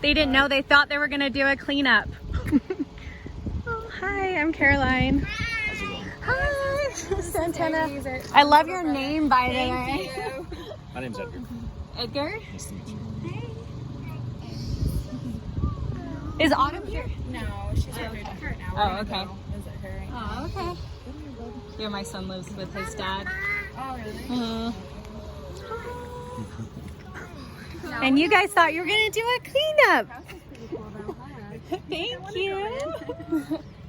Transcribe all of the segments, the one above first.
They didn't know. They thought they were going to do a cleanup. Oh, hi, I'm Caroline. Hi, Santana. I love your name, by the way. My name's Edgar. Edgar? Nice to meet you. Is Autumn here? No, she's at her now. Oh, okay. Visit her. Oh, okay. Here, my son lives with his dad. Oh, really? And you guys thought you were going to do a cleanup. House is pretty cool though, huh? Thank you.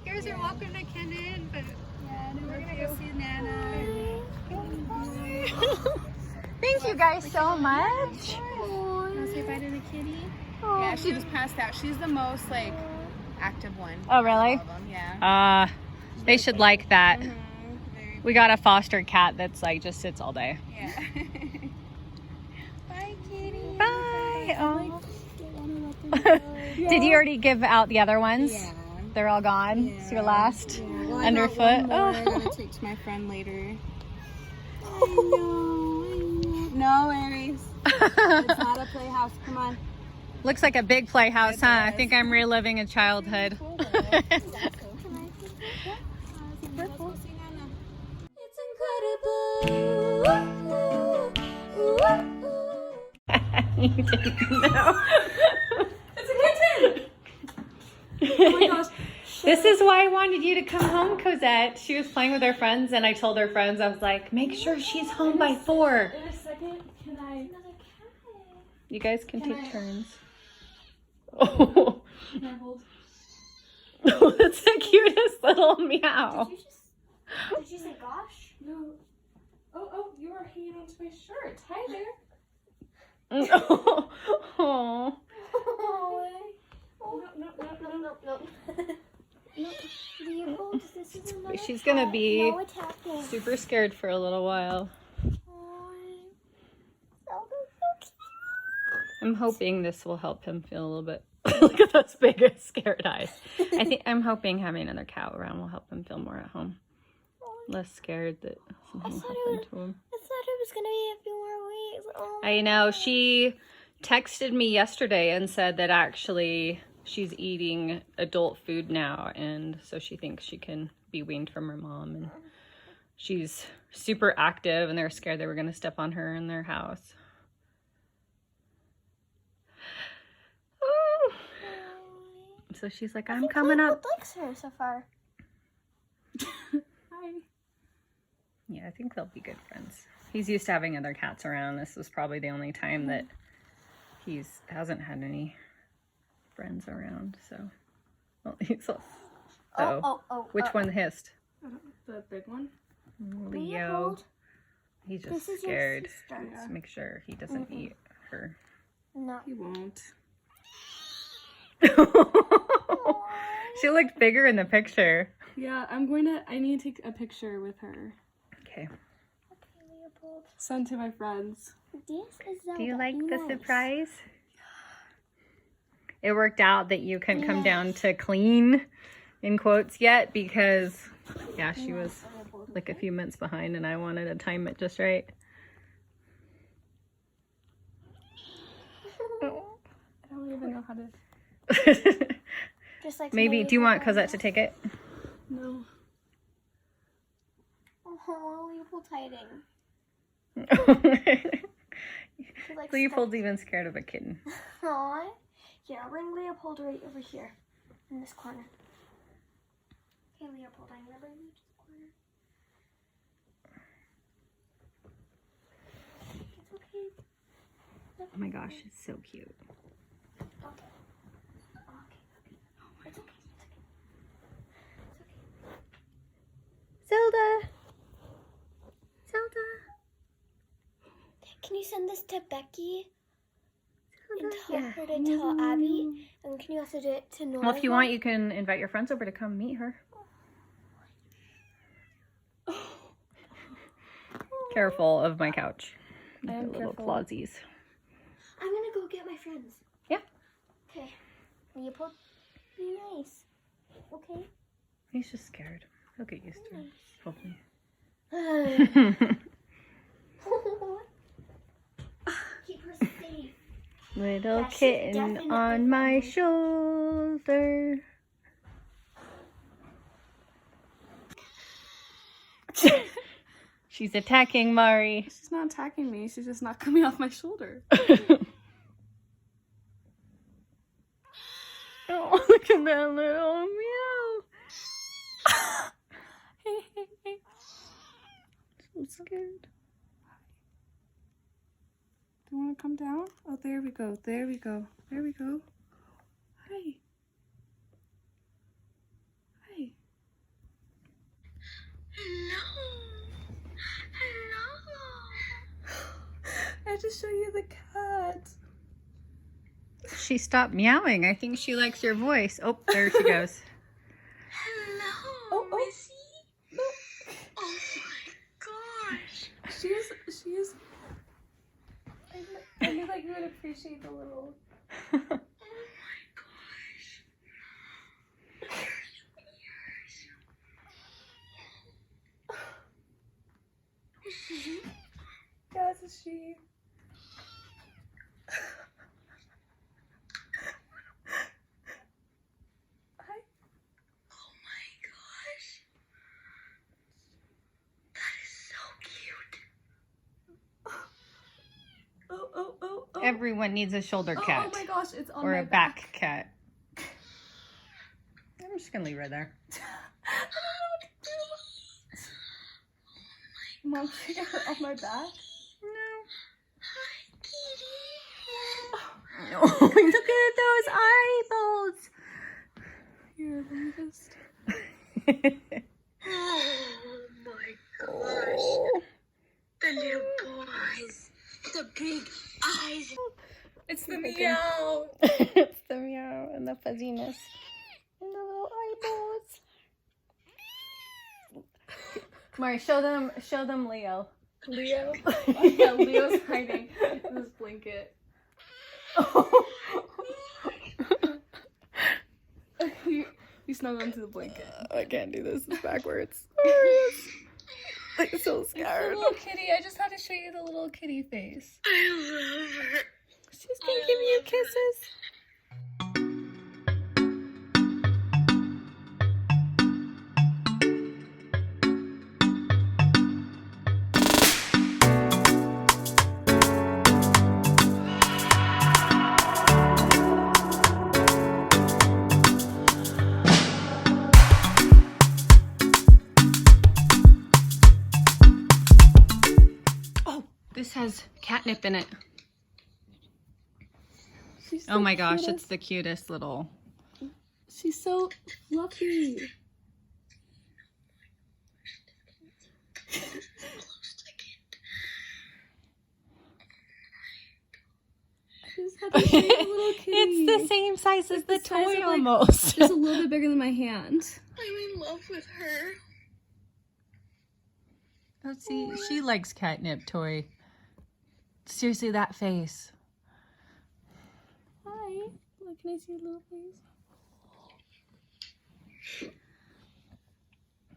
You guys are welcome to Kitten, but yeah, no, we're gonna go see Nana. Thank you guys so much. Wanna say bye to the kitty? Yeah, she just passed out. She's the most like active one. Oh, really? Of them, yeah. They should like that. Very We got a foster cat that's like just sits all day. yeah. Bye, kitty. Bye. Oh. Did you already give out the other ones? Yeah. They're all gone. Yeah. It's your last Yeah. Well, underfoot. I got one more I'm gonna take to my friend later. I know. No, Aries. It's not a playhouse. Come on. Looks like a big playhouse, huh? I think I'm reliving a childhood. You didn't know. It's a kitten! Oh my gosh. This is why I wanted you to come home, Cosette. She was playing with her friends, and I told her friends, I was like, make sure she's home by 4. In a second, can I... You guys can take turns. Oh. Can I hold? Oh, that's the cutest little meow. Did you say gosh? No. Oh, you are hanging onto my shirt. Hi there. Oh. Oh, no. Leopold, this is another She's gonna cat. be No attacking. super scared for a little while. I'm hoping this will help him feel a little bit. Look at those big scared eyes. I'm hoping having another cat around will help him feel more at home. Less scared that something will happen to him. I thought it was going to be a few more weeks. Oh. I know. She texted me yesterday and said that actually she's eating adult food now, and so she thinks she can be weaned from her mom, and she's super active, and they're scared they were going to step on her in their house. Oh. So she's like, I'm coming up. Likes her so far. Hi. Yeah, I think they'll be good friends. He's used to having other cats around. This was probably the only time that hasn't had any friends around, so. Well, which one hissed? The big one? Leo. He's just This is your scared. sister. Just make sure he doesn't eat her. No. He won't. She looked bigger in the picture. Yeah, I need to take a picture with her. Okay. Okay, Leopold. Send to my friends. This is Zelda. Do you like Be the nice. surprise? It worked out that you couldn't come down to clean, in quotes, yet because, yeah, she was like a few minutes behind and I wanted to time it just right. I don't even know how to... Just like Maybe, do you want Cosette to take it? No. Oh, Leopold's hiding. She likes Leopold's even scared of a kitten. Aw. Yeah, I'll bring Leopold right over here. In this corner. Okay, Leopold, I'm gonna bring you to the corner. It's okay. Oh my gosh, it's so cute. Okay. It's okay. Zelda! Zelda! Can you send this to Becky? And tell Yeah. her to tell Abby? And can you also do it to Nora? Well, if you want, you can invite your friends over to come meet her. Careful of my couch. I am The little careful. clawsies. I'm gonna go get my friends. Yeah. Okay. Leopold, be nice. Okay? He's just scared. He'll get used to it, hopefully. Keep her safe. Little Yes, kitten definitely on my family. shoulder. She's attacking Mari. She's not attacking me. She's just not coming off my shoulder. Oh, look at that little meow. So scared. Do you want to come down? Oh, there we go. There we go. There we go. Hi. Hi. I have to show you the cat. She stopped meowing. I think she likes your voice. Oh, there she goes. Oh, Missy. No. Oh my gosh. She's. I knew that you would appreciate the little. Yes, it's she. Hi. Oh my gosh. That is so cute. Oh. Everyone needs a shoulder cat. Oh my gosh, it's on or my a back cat. I'm just gonna leave her there. Mom, can I get her on my back? Hi, kitty. No. Look at those eyeballs. Here, let me just. Oh my gosh. The little boys. The big eyes. It's the meow. It's the meow and the fuzziness and the little eyeballs. Mari, show them Leo. Leo? Yeah, Leo's hiding in this blanket. You snuggled into the blanket. I can't do this. It's backwards. I'm so The scared. little kitty. I just had to show you the little kitty face. I love her. She's gonna give you kisses. This has catnip in it. She's Oh so my gosh, cute. it's the cutest little. She's so fluffy. I just had to show you the little kitty. It's the same size as the It's the size toy of, like, almost. Just a little bit bigger than my hand. I'm in love with her. Let's see, she likes catnip toy. Seriously, that face. Hi. Look, can I see a little face?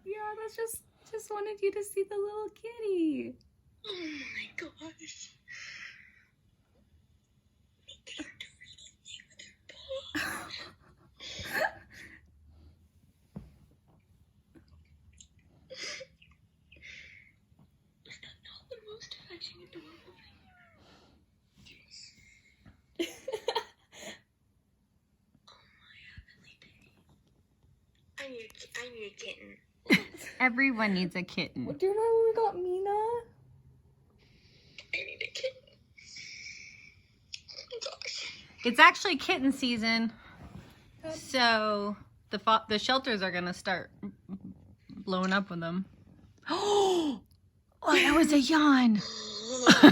Yeah, that's just wanted you to see the little kitty. Oh my gosh. Look at her doing anything with her paw. Is that not the most touching, adorable thing ever? Oh my heavenly baby. I need a kitten. Everyone needs a kitten. Do you remember when we got Mina? I need a kitten. Oh gosh. It's actually kitten season, so the shelters are gonna start blowing up with them. Oh, that was a yawn. I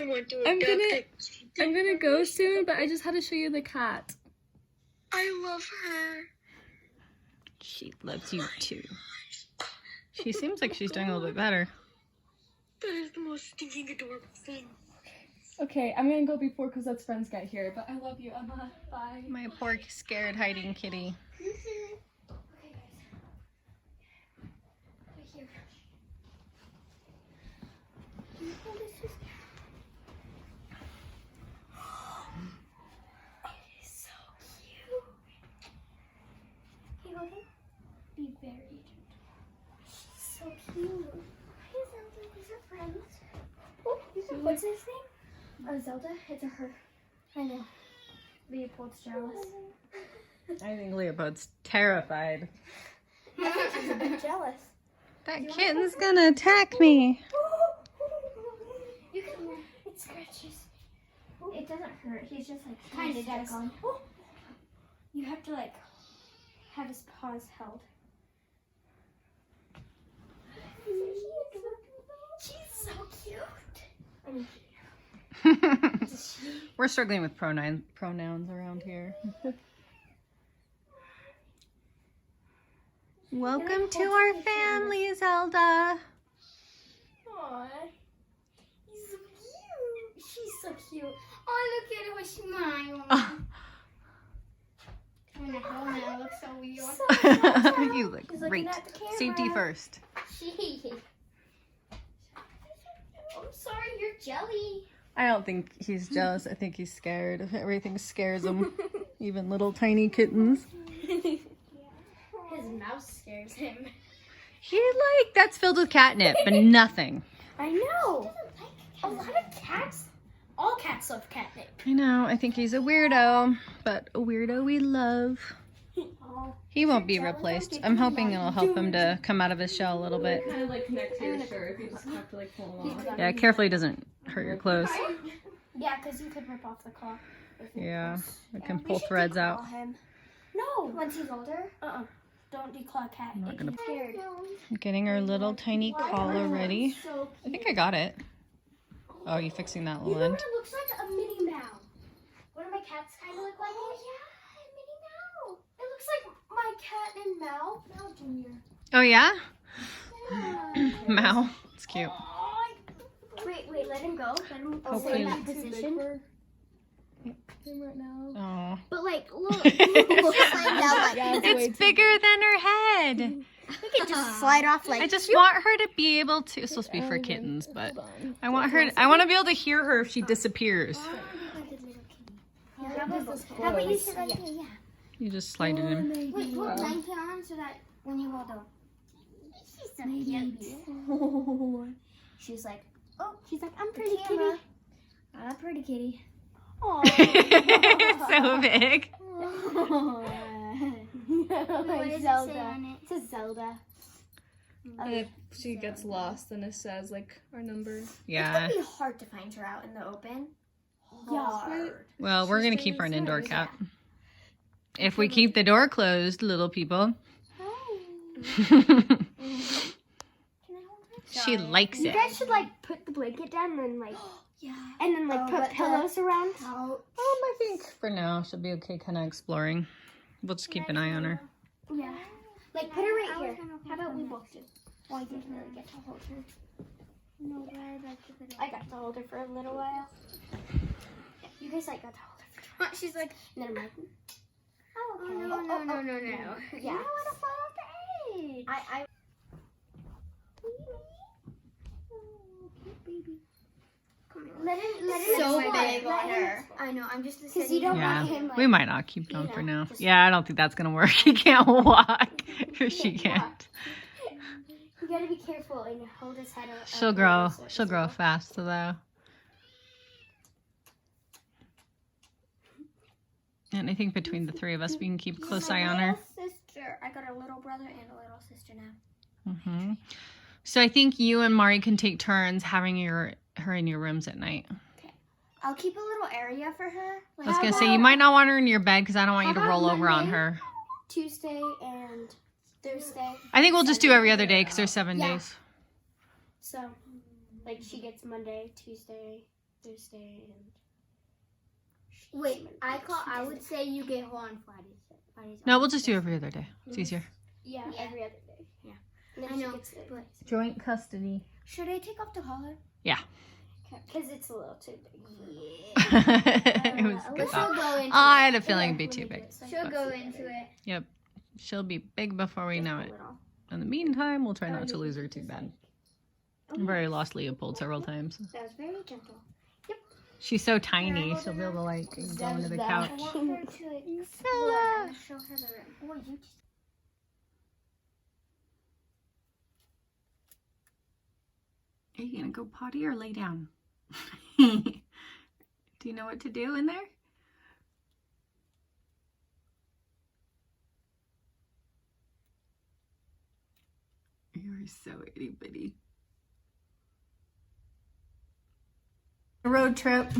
want to I'm adopt gonna- a I'm gonna go soon, but I just had to show you the cat. I love her. She loves you too. She seems like she's doing a little bit better. That is the most stinking adorable thing. Okay, I'm gonna go before Cosette's friends get here, but I love you, Emma. Bye. My poor scared hiding kitty. You too. Okay, guys. Right here. Oh, this is... What's his name? Oh, Zelda? It's a her. I know. Leopold's jealous. I think Leopold's terrified. I think he's a bit jealous. That kitten's gonna attack me. You can. It scratches. It doesn't hurt. He's just like kind of stuck on. You have to like have his paws held. She's so cute. I mean, We're struggling with pronouns around here. Welcome to our family, Zelda. Aww. He's so cute. She's so cute. Oh, look at her smile. Oh no, it looks so weird. You look He's great. looking at the camera. Safety first. I'm sorry, you're jelly. I don't think he's jealous. I think he's scared. Everything scares him. Even little tiny kittens. His mouse scares him. That's filled with catnip, but nothing. I know. A lot of cats. All cats love catnip. I know. I think he's a weirdo, but a weirdo we love. He won't be replaced. I'm hoping it'll help him to come out of his shell a little bit. Kind of like connect to your shirt. You just have to like pull them off. Yeah, carefully doesn't hurt your clothes. Yeah, because you could rip off the claw. Yeah, it can pull threads out. Him. No. Once he's older. Don't declaw cat. I'm not It gonna- can be scared. Getting our little tiny collar ready. So I think I got it. Oh, you fixing that little end? it looks like a Minnie Mouse. One of my cats kind of look like it. Yeah, Minnie Mouse. It looks like my cat and Mal. Mal Jr. Oh, yeah? Yeah. Mal. It's cute. Wait, let him go. Let him Okay. stay in that position. Right now. Oh. But like, look. It's bigger than her head. We can just slide off like. I just want her to be able to. It's supposed to be for kittens, but I want to be able to hear her if she disappears. How about you sit right here? Yeah. You just slide it in. Wait, put blanket on so that when you hold on. She's so cute. She's like, I'm pretty kitty. I'm a pretty kitty. It's so big. What does it say on it? It says Zelda. And if she gets lost, then it says like our number. Yeah. It's gonna be hard to find her out in the open. Hard. Well, we're gonna keep her an indoor cat. If we keep the door closed, little people. She likes You it. guys should like put the blanket down and like, and then like put pillows around. I think for now she'll be okay kind of exploring. We'll just keep an eye on her. Yeah. Like put her right here. How about we both do? Well, I didn't really get to hold her. No, but I'd like to put her. I got to hold her for a little while. You guys like got to hold her for a while. She's like, never mind. Oh, okay. No. Yeah. You don't want to fall off the edge. I. Baby. Let him So explore. big Let on him her. explore. I know. I'm just because you don't want him. Like, We might not keep going for now. just- Yeah, I don't think that's gonna work. He can't walk. She can't. You gotta be careful and hold his head up. She'll grow. She'll grow fast though. And I think between the three of us, we can keep a close eye on her. Sister. I got a little brother and a little sister now. hmm So I think you and Mari can take turns having her in your rooms at night. I'll keep a little area for her. I was gonna say you might not want her in your bed because I don't want you to How about roll over on Monday? her. Tuesday and Thursday. I think we'll just do every other day because there's 7 Yeah. days. So, like she gets Monday, Tuesday, Thursday, and. Wait, I would say you get her on Fridays. No, we'll just do every other day. It's easier. Yeah, every other day. Yeah. And then I she know, gets it. but Joint custody. Should I take off the collar? Yeah. Because it's a little too big. It was a good She'll thought. go into I it. had a feeling it'd be too big. She'll go into it. Yep. She'll be big before we know A it. little. In the meantime, we'll try not to lose her too bad. I've already lost Leopold several times. That was very gentle. She's so tiny, she'll be able to like go into the couch. I want her to explore and show her the room. Boy, you just... Are you gonna go potty or lay down? Do you know what to do in there? You're so itty bitty. A road trip.